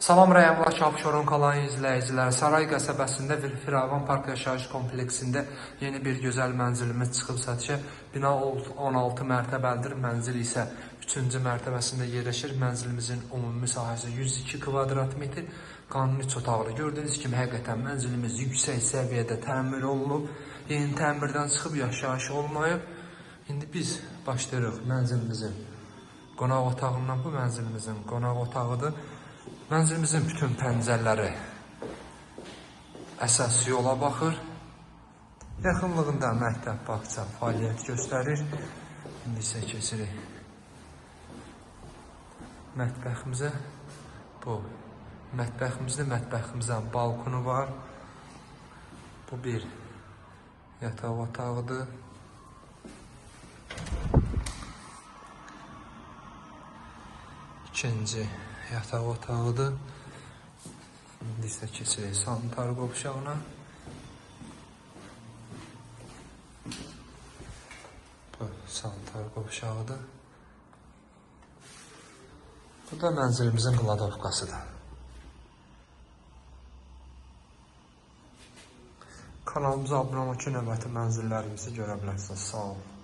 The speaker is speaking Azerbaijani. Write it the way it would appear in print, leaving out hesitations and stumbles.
Salam Rəyamlak Abşeron kanalının izləyiciləri. Saray qəsəbəsində Firavan Park yaşayış kompleksində yeni bir gözəl mənzilimiz çıxıb satışa. Bina 16 mərtəbəlidir. Mənzil isə 3-cü mərtəbəsində yerləşir. Mənzilimizin ümumi sahəsi 102 kvadrat metr. Qanuni 3 otaqlı. Gördüyünüz kimi həqiqətən mənzilimiz yüksək səviyyədə təmir olunub. Yeni təmirdən çıxıb yaşayış olmayıb. İndi biz başlayırıq mənzilimizin qonaq otağından. Bu mənzilimizin qonaq otağıdır. Mənzilimizin bütün pəncərələri əsas yola baxır. Yaxınlığında məktəb, bağça fəaliyyət göstərir. İndi isə keçirik mətbəximizə. Bu mətbəximizdə mətbəximizin balkonu var. Bu bir yataq otağıdır. İkinci yataq otağıdır. İndi isə keçirik sanitar qovşağına. Bu sanitar qovşağıdır. Bu da mənzilimizin qladovkasıdır. Kanalımıza abunə olun ki, növbəti mənzillərimizi görə bilərsiniz. Sağ olun.